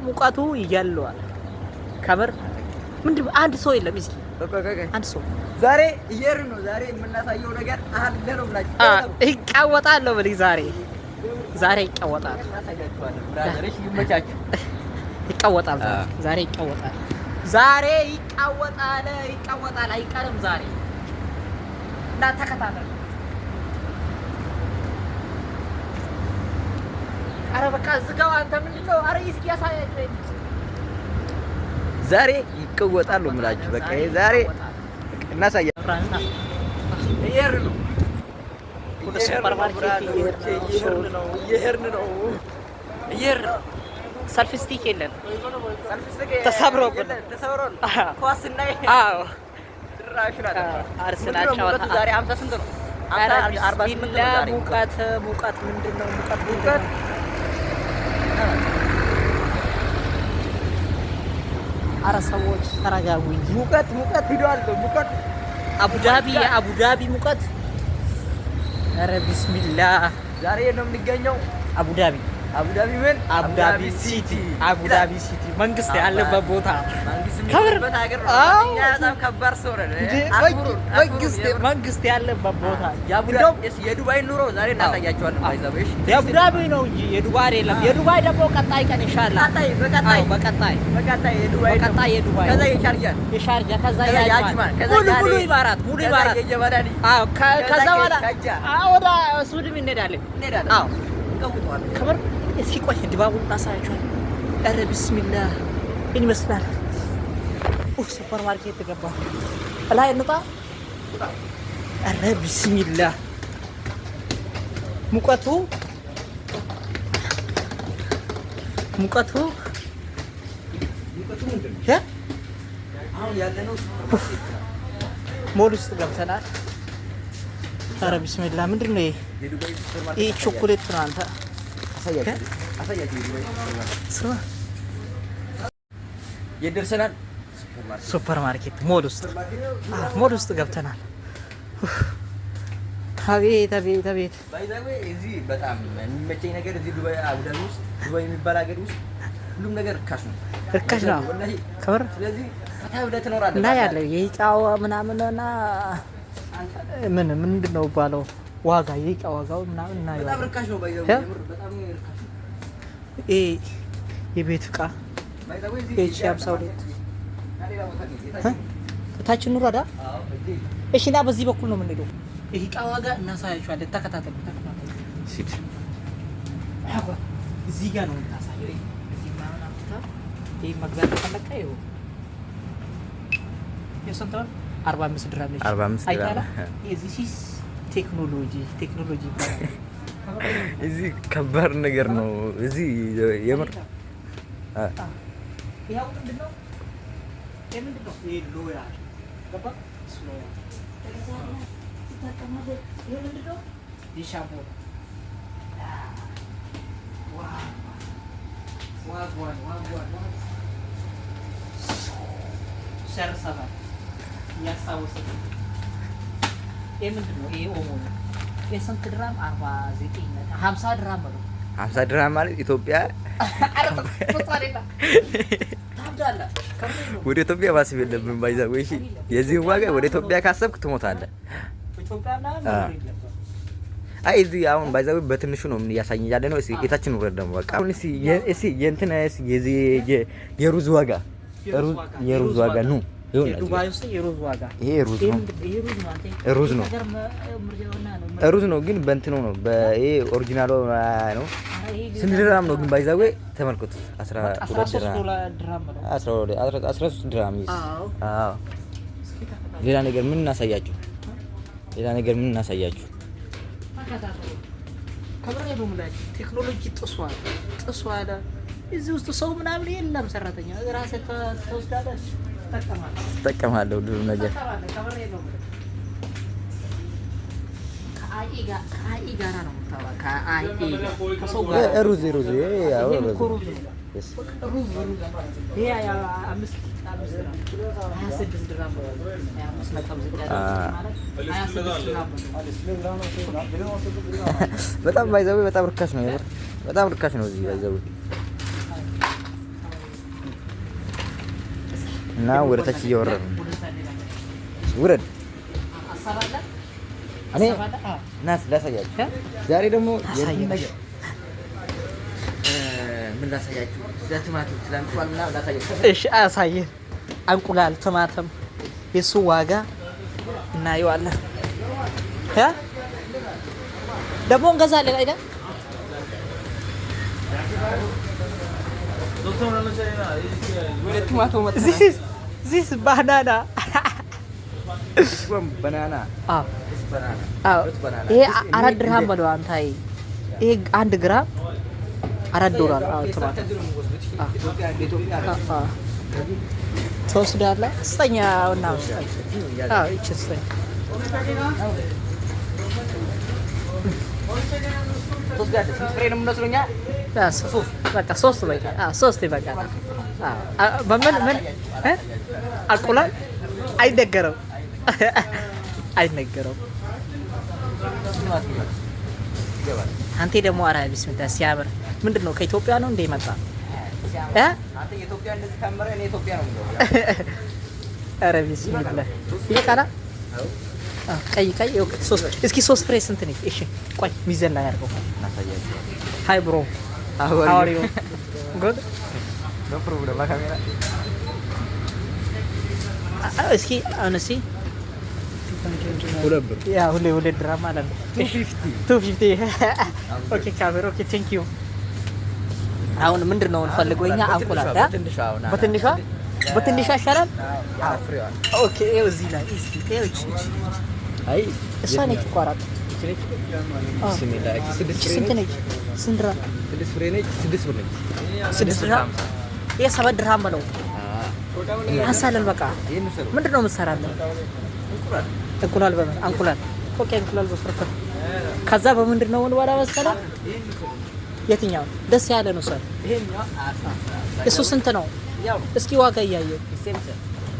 ሙቀቱ ይያለዋል። ከምር ምንድን አንድ ሰው የለም እስኪ አንድ ሰው ዛሬ እየር ነው። ዛሬ የምናሳየው ነገር አለ ነው ብላችሁ ይቃወጣል ነው ብለህ ዛሬ ይቃወጣል። ይቃወጣል ዛሬ ይቃወጣል አይቀርም ዛሬ እና ተከታተል። ኧረ በቃ ዝጋው አንተ ምንድን ነው? ኧረ እስኪ ያሳያችሁ ዛሬ ይቀወጣል ነው የምላችሁ። በቃ ዛሬ እናሳያለን። እየር ነው ወደ ሱፐር ማርኬት እየሄድን ነው። ሰልፍ ስቲክ የለን ተሰብሮ ኳስ እናይ። አዎ አርሰናል ጨዋታ ዛሬ 50 ስንት ነው? 48 ነው ዛሬ። ሙቀት ምንድን ነው? ሙቀት ኧረ ሰዎች ተረጋጉ እንጂ ሙቀት ሂዷል። ሙቀት አቡዳቢ ሙቀት። ኧረ ቢስሚላህ ዛሬ ነው የምንገኘው አቡዳቢ ምን አቡዳቢ ሲቲ መንግስት ያለበት ቦታ ከብርበት ሀገር ነው። በጣም ከባድ ሰው ነን። መንግስት ያለበት ቦታ የዱባይ ኑሮ ዛሬ እናሳያቸዋለን። ባይዛበሽ የአቡዳቢ ነው እንጂ የዱባይ አይደለም። የዱባይ ደግሞ ቀጣይ ቀን ኢንሻአላህ በቀጣይ የዱባይ ከዛ የሻርጃ ከዛ የአጅማን ሙሉ ኢማራት አዎ ከዛ በኋላ ወደ ሱዳን እንሄዳለን። አዎ ከበር እስኪ ቆይ ድባቡን እናሳያችኋለን። ኧረ ቢስሚላህ ምን ይመስላል? ሱፐር ማርኬት ተገባ ላይ እንጣ። ኧረ ቢስሚላህ ሙቀቱ አሁን ያለነው ሞል ውስጥ ገብተናል። ኧረ ቢስሚላህ ምንድን ነው ይሄ? ቾኮሌት ነው። አንተ አሳያችሁ የደርሰናል። ሱፐር ማርኬት ሞል ውስጥ ገብተናል። አቤት ባይዛዌ እዚህ በጣም የሚመቸኝ ነገር እዚህ ዱባይ አቡዳቢ ውስጥ ዱባይ የሚባል ሀገር ውስጥ ሁሉም ነገር ርካሽ ነው ከበር። ስለዚህ ፈታ ብለህ ትኖራለህ እና ያለው የእቃው ምናምንና ምንድን ነው ባለው ዋጋ የእቃ ዋጋው ምናምን እና በጣም ርካሽ ነው። ባይዛዌ በጣም ርካሽ ነው። የቤት እቃ ኤች 52 ታችን ኑራዳ። እሺ እና በዚህ በኩል ነው የምንሄደው። ይሄ እቃ ዋጋ እናሳያችኋለን። ተከታተሉ። ሲድ እዚህ ጋር ነው የምታሳየው። እዚህ ምናምን አምጥታ ይሄ መግዛት ተፈለቀ ይኸው የስንት ነው? 45 ድራም ነች። 45 ድራም እዚህ ቴክኖሎጂ ይባላል። እዚህ ከባድ ነገር ነው። እዚህ የምር ያው ምንድነው ይሄ ሎያ ገባ ስሎያ ተከታተሉ። ተጠቀመው ይሄ ምንድነው? ዲሻምፖ ዋው ሸርሰባ ያሳውስ። ይሄ ምንድነው? ይሄ ኦሞ ነው። የስንት ድራም? 49 50 ድራም ነው። 50 ድራም ማለት ኢትዮጵያ ወደ ኢትዮጵያ ማስብ የለብን። ባይዛው እሺ፣ የዚህ ዋጋ ወደ ኢትዮጵያ ካሰብክ ትሞታለህ። አይ እዚህ አሁን ባይዛው በትንሹ ነው ምን ያሳየኝ ያለ ነው። እሺ የታችን ወረድ ደግሞ በቃ አሁን እሺ የእንትን የዚህ የሩዝ ዋጋ ነው ዱባይ ውስጥ የሩዝ ዋጋ ይሄ ሩዝ ነው ግን በእንትኑ ነው በይሄ ኦሪጂናሉ ነው። ስንት ድራም ነው ግን ባይዛው ተመልከቱ። 13 ድራም ይስ። አዎ ሌላ ነገር ምን እናሳያችሁ? ከብሬ ነው ማለት ቴክኖሎጂ ጥሷል። እዚህ ውስጥ ሰው ምናምን የለም። ሰራተኛ ራስህ ተወስዳለህ፣ ትጠቀማለህ ሁሉንም ነገር። ከአይ ጋራ ነው የምታወራው። ከአይ ከሰው ጋር ሩዝ ያው ሩዝ ይሄ ያ 5 26 ድራም ነው። 5 በጣም ባይዘው በጣም ርካሽ ነው። በጣም ርካሽ ነው እዚህ ባይዘው እና ወደ ታች እየወረድን ውረድ። እኔ ናስ ላሳያችሁ። ዛሬ ደግሞ ምን ላሳያችሁ? ስለቲማቲም ስለእንቁላል ምናምን ላሳያችሁ። እሺ አሳየን። እንቁላል፣ ቲማቲም የሱ ዋጋ እናየዋለን። ደግሞ እንገዛለን አይደል? This is banana. banana. ይሄ 4 ድርሃም በለው አንተ። ይሄ 1 ግራም 4 ዶላር። ትወስዳለህ? ስጠኝ እና ስጠኝ። ይቺ ስጠኝ። በቃ 3 በቃ 3 ይበቃል። በምን እንቁላል አይነገረውም አይነገረውም። አንተ ደግሞ ኧረ ቢስሚላህ ሲያምር ምንድን ነው? ከኢትዮጵያ ነው እንደ መጣ ኧረ ቢስሚላህ ይበቃል። ቀይ እስኪ 3 ፍሬ ስንት ነች? እሺ ቆይ ሚዘን ላይ አድርገው። ሃይ ብሮ how are you? Good? No problem. La camera. እስኪ አሁን እስኪ ያ ሁሌ ድራማ አለ 250 ኦኬ ካሜራ ኦኬ ቴንክ ዩ። አሁን ምንድነው እንፈልገው እኛ? እንቁላል በትንሿ ይሻላል። ኦኬ ይኸው እዚህ ላይ እስኪ ይኸው አይ እሷ ነች እኮ 4 ስንት ነች? ስንት ድርሃም? 6 ፍሬ ነች። 6 ብር ነች። 6 ድርሃም። ይሄ 7 ድርሃም ነው። አንሳለን በቃ። ምንድነው የምትሰራለን? እንቁላል በምን እንቁላል? ኦኬ እንቁላል በፍርፍር። ከዛ በምንድነው ወንበራ መሰለህ? የትኛው ደስ ያለ ነው? ሰር እሱ ስንት ነው? እስኪ ዋጋ እያየሁ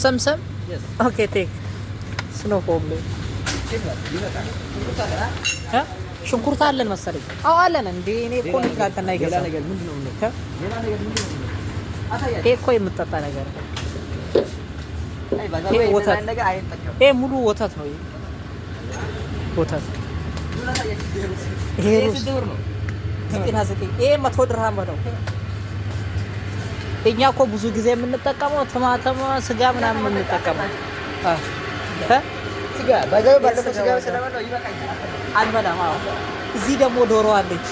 ሰምሰም ኦኬ ቴክ ስኖ ፕሮብሌም። ሽንኩርት አለን መሰለኝ። አዎ አለን እንዴ። እኔ እኮ ንጋንተና ይገዛ ነገር ምንድነው? ይሄ እኮ የምጠጣ ነገር ይሄ ወተት ይሄ ሙሉ ወተት ነው። ወተት ይሄ ሩዝ ይሄ 100 ድርሃም ነው። እኛ እኮ ብዙ ጊዜ የምንጠቀመው ቲማቲም፣ ስጋ ምናምን የምንጠቀመው ስጋ ባለፈው ስጋ ስለበላው ይበቃኛል። አንበላም። አዎ እዚህ ደግሞ ዶሮ አለች።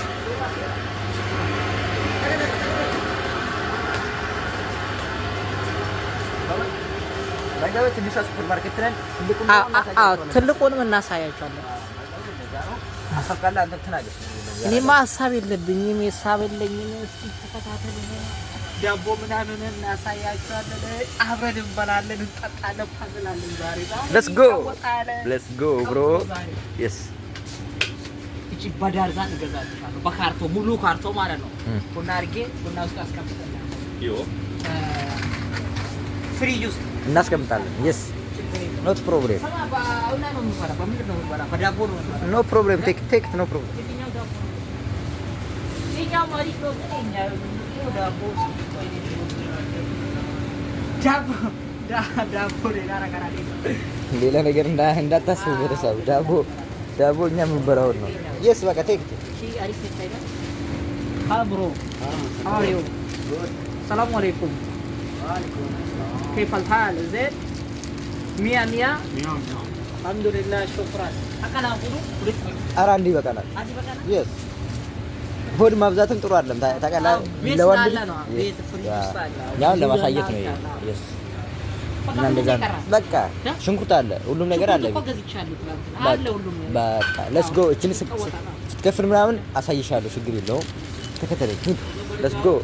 ትንሿ ሱፐር ማርኬት ነን። ትልቁንም እናሳያቸዋለን። እኔማ ሀሳብ የለብኝም፣ ሀሳብ የለኝም። እስኪ ተከታተሉ። ዳቦ ምናምን እናሳያቸዋለን። አብረን እንበላለን፣ እንጠጣለን፣ ፋዘላለን። ዛሬ ሌትስ ጎ ብሮ የስ እቺ ባዳርዛ እንገዛልሻለሁ። በካርቶ ሙሉ ካርቶ ማለት ነው። ቡና አድርጌ ቡና ውስጥ አስቀምጣለሁ። ፍሪጅ ውስጥ እናስቀምጣለን። የስ ኖት ፕሮብሌም ኖ ፕሮብሌም ቴክ ኖ ፕሮብሌም። ሌላ ነገር እንዳታስቡ ቤተሰብ። ዳቦ እኛ የምንበላውን ነው። የስ በቃ ቴክ ብሮ ሰላም አለይኩም كيف الحال زين 100 الحمد لله شكرا አቀና ሁሉ ኧረ አንድ ይበቃናል። የስ ሆድ ማብዛትም ጥሩ አይደለም። ታውቃለህ ለወንድ ያው ለማሳየት ነው። የስ እና እንደዛ በቃ ሽንኩርት አለ፣ ሁሉም ነገር አለ። በቃ ሌትስ ጎ። እቺን ስትከፍል ምናምን አሳይሻለሁ፣ ችግር የለውም። ተከተለኝ። ሌትስ ጎ።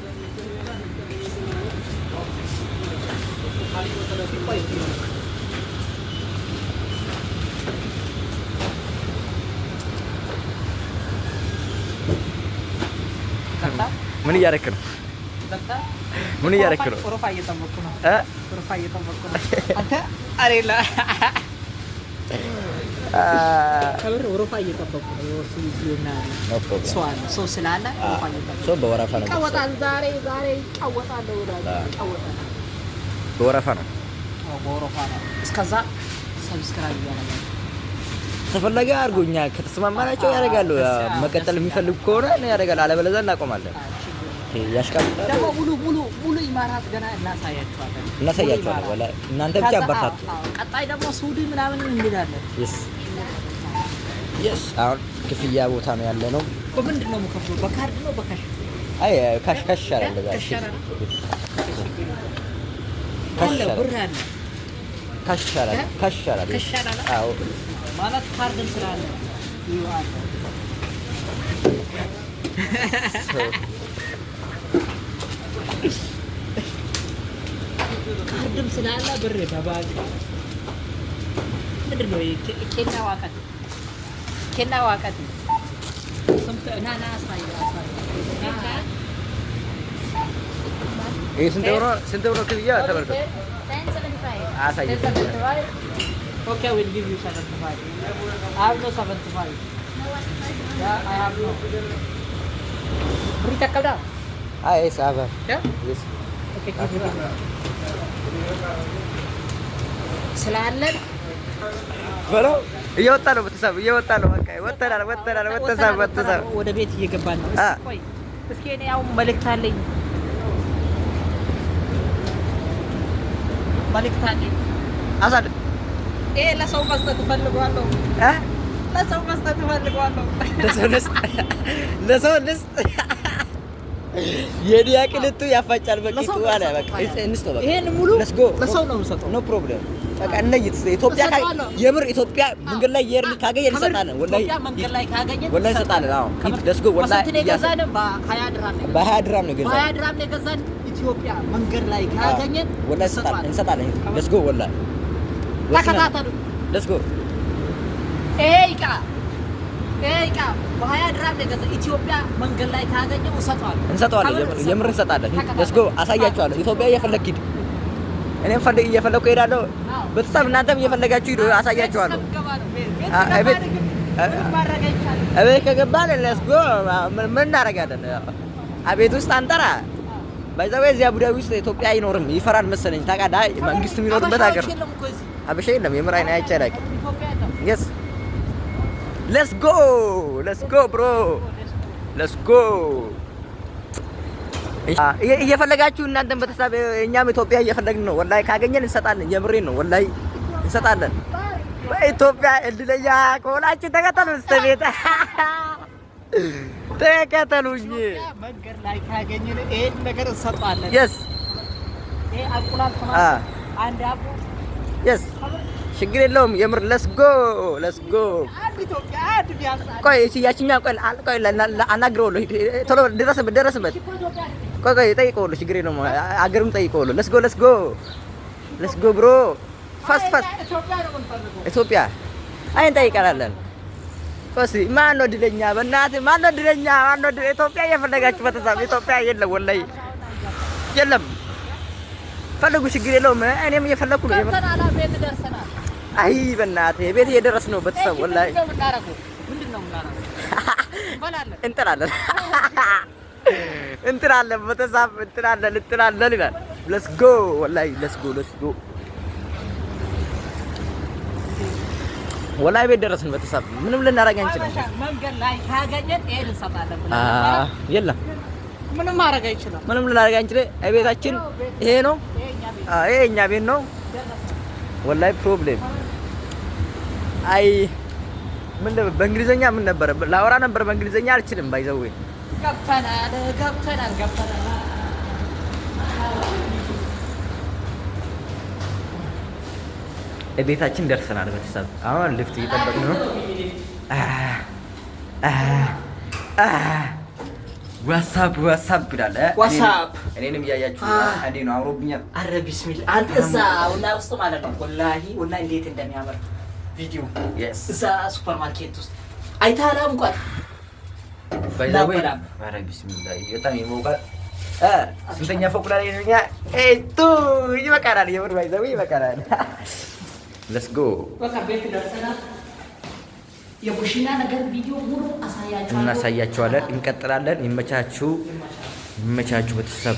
ምን እያደረክ ነው? ምን እያደረክ ነው? ኦሮፋ እየጠበኩ ነው። አንተ አሬላ ከብር ኦሮፋ እየጠበኩ ነው። የወርሱ ሊና ሰው ስላለ ኦሮፋ እየጠበኩ ሰው በወረፋ ነው። ዛሬ ይጫወታለሁ። በወረፋ ነው። በአውሮፓ ነው። እስከዛ ሰብስክራይብ ያደርጋል። ተፈለገ አድርጎኛ ከተስማማናቸው ያደርጋሉ። መቀጠል የሚፈልጉ ከሆነ ያደርጋሉ። አለበለዚያ እናቆማለን። ያሽቃብጣል። ደግሞ ሙሉ ኢማራት ገና እናሳያቸዋለን። ወላ እናንተ ብቻ አበርታቱ። ቀጣይ ደግሞ ሱዲ ምናምን እንሄዳለን። የስ አሁን ክፍያ ቦታ ነው ያለ ነው። በምንድን ነው የምከፍለው? በካርድ ነው በካሽ? አይ ካሽ አለ ለዛ ካሽ አለ። አዎ ማለት ካርድ ስላለ ይዋል ካርድም ስላለ ብር በባንክ ምንድን ነው ኬና ዋቀት ና አሳይ ይሄ ስንት ብር ክፍያ ተመልከቱ። አሳይ Okay, I will give you 75. I have no 75. Yeah, I have no. Berita kau dah? Yes, I have. Yeah? Yes. Okay, give me. Selamat. በለው እየወጣ ነው። በተሳብ እየወጣ ነው። በቃ ወጣናል። ወደ ቤት እየገባን ነው። ቆይ እስኪ እኔ ያው መልእክት አለኝ። አሳልፍ ለሰው መስጠት እፈልጋለሁ። ለሰው ልስጥ የዲያ ቅልጡ ያፋጫል። በቂቱ አለ በቃ እንስቶ በቃ ይሄን ሙሉ ለሰው ነው የምሰጠው። ኖ ፕሮብሌም በቃ እነይት ኢትዮጵያ የምር ኢትዮጵያ መንገድ ላይ የርሊ ካገኘን እንሰጣለን። ወላሂ መንገድ ላይ ካገኘን ወላሂ እንሰጣለን። አዎ ለስ ጎ ወላሂ ያዛን በ20 ድራም ነው የገዛን። ኢትዮጵያ መንገድ ላይ ካገኘን ወላሂ እንሰጣለን። ለስ ጎ ወላሂ ተከታተሉ። ለስ ጎ ይሄ ይቃ በ20 ድራም ነው የገዛን። ኢትዮጵያ መንገድ ላይ ካገኘን እንሰጣለን። የምር እንሰጣለን። ለስ ጎ አሳያችኋለሁ። ኢትዮጵያ እየፈለክ ሂድ። እኔም እየፈለኩ ሄዳለሁ። በተሰብ እናንተም እየፈለጋችሁ ሂዱ። አሳያችኋለሁ። እቤት ከገባን ለስ ጎ ምን እናደርጋለን? አቤት ውስጥ አንጠራ ባይዛው እዚያ አቡዳቢ ውስጥ ኢትዮጵያ አይኖርም። ይፈራል መሰለኝ። ታውቃለህ፣ መንግስት የሚኖርበት ሀገር አበሻ የለም። የምር አይነ አይቻላቅ yes let's go bro let's go እየፈለጋችሁ እናንተም በተሳብ እኛም ኢትዮጵያ እየፈለግን ነው። ወላሂ ካገኘን እንሰጣለን። የምሬን ነው። ወላሂ እንሰጣለን። በኢትዮጵያ እድለኛ ከሆናችሁ ተከተሉ። ቤት ተከተሉኝ። መንገድ ላይ ካገኘን ይሄን ነገር እንሰጣለን። yes ይሄ አቁላል አንድ አቡ yes ችግር የለውም። የምር let's go ቆይ ያቺኛው ቆይ አናግረውልህ። ቶሎ ደረስበት። ቆይ ጠይቀውልህ። ችግር የለውም። አገርም ጠይቀውልህ። let's go bro fast ኢትዮጵያ አይን ጠይቀናለን። ቆይ ማን ነው ድለኛ? በእናትህ ማን ነው ድለኛ? ኢትዮጵያ እየፈለጋችሁ በተሳብ ኢትዮጵያ የለም። ወላሂ የለም። ፈልጉ። ችግር የለውም። እኔም እየፈለኩ ነው። ቤት ደርሰናል። አይ በእናትህ ቤት እየደረስን ነው። በተሳብ ወላሂ ምንድነው እንጥራለን በተሳብ እንጥራለን ይላል። let's go ወላሂ let's go ወላሂ ቤት ደረስን። በተሳብ ምንም ልናደርግ አንችልም። መንገድ ላይ ካገኘን ይሄን እንሰጣለን። የለም ምንም ማድረግ አይችልም። ምንም ልናደርግ አንችልም። ቤታችን ይሄ ነው። ይሄ እኛ ቤት ነው። ወላሂ ፕሮብሌም አይ ምን በእንግሊዘኛ ምን ነበር ላወራ ነበር። በእንግሊዘኛ አልችልም። ባይዘው ገብተናል። ቤታችን ደርሰናል። በተሳብ አሁን ሊፍት እየጠበቅን ነው። ዋትስአፕ ይላል። እኔንም እያያችሁ እንዴ ነው? አውሮብኛል። አረ ቢስሚል አንተ እዛ ወላሂ ውስጥ ማለት ነው። ወላሂ እንዴት እንደሚያምር ቪዲዮ እዛ ሱፐርማርኬት ውስጥ አይታላ እንኳን ባይዛው አረ ቢስሚላህ በጣም ይሞቃል። ስንተኛ ፎቅ ላይ ነኝ? ይበቃናል። የምር ባይዛው ይበቃናል። let's go በቃ ቤት ደርሰናል። የኩሽና ነገር ቪዲዮ ሙሉ እናሳያችኋለን። እንቀጥላለን። ይመቻችሁ በተሰብ